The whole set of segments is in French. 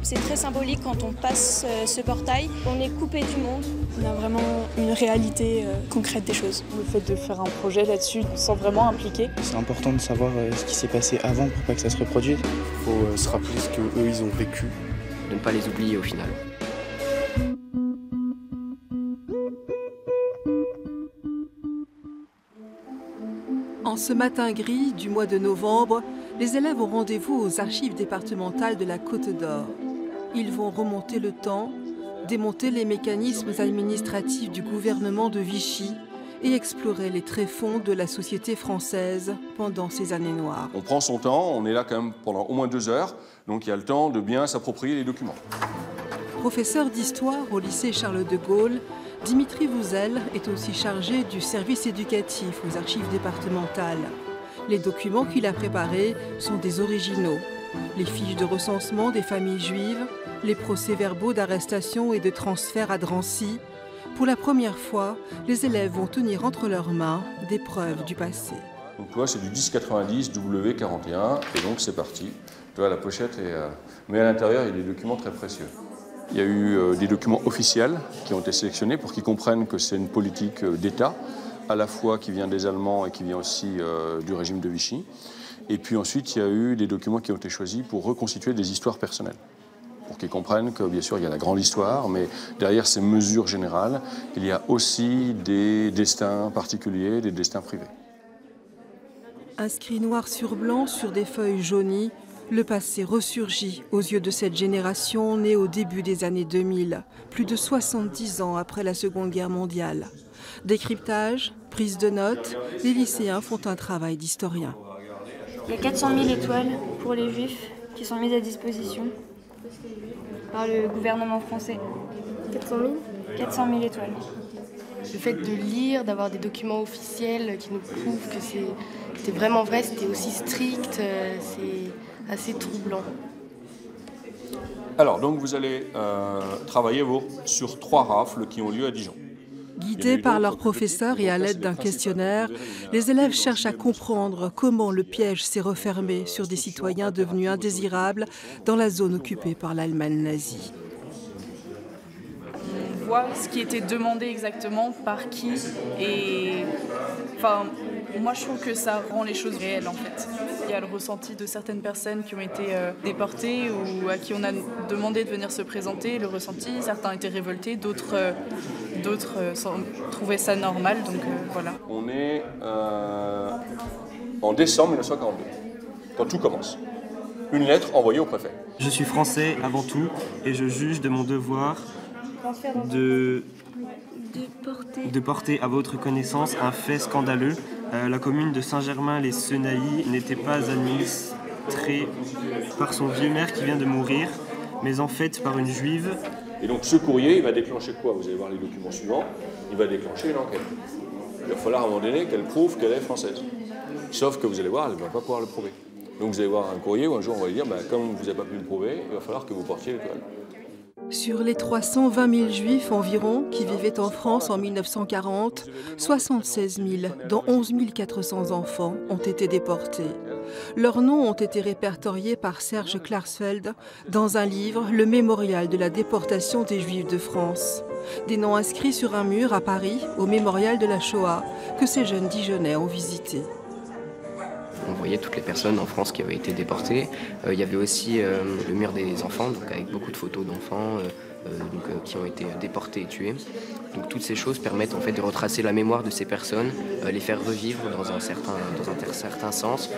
C'est très symbolique quand on passe ce portail. On est coupé du monde. On a vraiment une réalité concrète des choses. Le fait de faire un projet là-dessus, on se sent vraiment impliqué. C'est important de savoir ce qui s'est passé avant pour pas que ça se reproduise. Il faut se rappeler ce qu'eux ils ont vécu. De ne pas les oublier au final. En ce matin gris du mois de novembre, les élèves ont rendez-vous aux archives départementales de la Côte d'Or. Ils vont remonter le temps, démonter les mécanismes administratifs du gouvernement de Vichy et explorer les tréfonds de la société française pendant ces années noires. On prend son temps, on est là quand même pendant au moins 2 heures, donc il y a le temps de bien s'approprier les documents. Professeur d'histoire au lycée Charles de Gaulle, Dimitri Vouzel est aussi chargé du service éducatif aux archives départementales. Les documents qu'il a préparés sont des originaux. Les fiches de recensement des familles juives, les procès-verbaux d'arrestation et de transfert à Drancy. Pour la première fois, les élèves vont tenir entre leurs mains des preuves du passé. Donc tu vois, c'est du 1090 W41, et donc c'est parti. Tu vois, la pochette est... Mais à l'intérieur, il y a des documents très précieux. Il y a eu des documents officiels qui ont été sélectionnés pour qu'ils comprennent que c'est une politique d'État, à la fois qui vient des Allemands et qui vient aussi du régime de Vichy. Et puis ensuite, il y a eu des documents qui ont été choisis pour reconstituer des histoires personnelles. Pour qu'ils comprennent que, bien sûr, il y a la grande histoire, mais derrière ces mesures générales, il y a aussi des destins particuliers, des destins privés. Inscrit noir sur blanc sur des feuilles jaunies, le passé ressurgit aux yeux de cette génération née au début des années 2000, plus de 70 ans après la Seconde Guerre mondiale. Décryptage, prise de notes, les lycéens font un travail d'historien. Il y a 400 000 étoiles pour les Juifs qui sont mises à disposition par le gouvernement français. 400 000 400 000 étoiles. Le fait de lire, d'avoir des documents officiels qui nous prouvent que c'était vraiment vrai, c'était aussi strict, c'est assez troublant. Alors, donc vous allez travailler sur 3 rafles qui ont lieu à Dijon. Guidés par leurs professeurs et à l'aide d'un questionnaire, les élèves cherchent à comprendre comment le piège s'est refermé sur des citoyens devenus indésirables dans la zone occupée par l'Allemagne nazie. On voit ce qui était demandé exactement, par qui, et enfin, moi je trouve que ça rend les choses réelles en fait. Il y a le ressenti de certaines personnes qui ont été déportées ou à qui on a demandé de venir se présenter, le ressenti, certains étaient révoltés, d'autres trouvaient ça normal, donc voilà. On est en décembre 1942, quand tout commence. Une lettre envoyée au préfet. Je suis français avant tout et je juge de mon devoir de porter à votre connaissance un fait scandaleux. La commune de Saint-Germain-les-Senailles n'était pas administrée par son vieux maire qui vient de mourir, mais en fait par une juive. Et donc ce courrier, il va déclencher quoi? Vous allez voir les documents suivants. Il va déclencher une enquête. Il va falloir à un moment donné qu'elle prouve qu'elle est française. Sauf que vous allez voir, elle ne va pas pouvoir le prouver. Donc vous allez voir un courrier où un jour on va lui dire, comme vous n'avez pas pu le prouver, il va falloir que vous portiez l'étoile. Sur les 320 000 juifs environ qui vivaient en France en 1940, 76 000, dont 11 400 enfants, ont été déportés. Leurs noms ont été répertoriés par Serge Klarsfeld dans un livre, Le Mémorial de la déportation des Juifs de France. Des noms inscrits sur un mur à Paris, au Mémorial de la Shoah, que ces jeunes Dijonnais ont visité. On voyait toutes les personnes en France qui avaient été déportées. Il y avait aussi le mur des enfants, donc avec beaucoup de photos d'enfants qui ont été déportés et tués. Donc toutes ces choses permettent en fait de retracer la mémoire de ces personnes, les faire revivre dans un certain sens,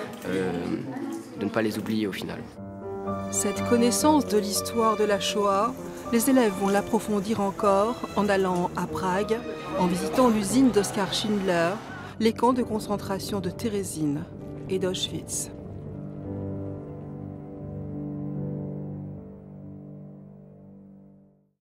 de ne pas les oublier au final. Cette connaissance de l'histoire de la Shoah, les élèves vont l'approfondir encore en allant à Prague, en visitant l'usine d'Oskar Schindler, les camps de concentration de Térésine et d'Auschwitz.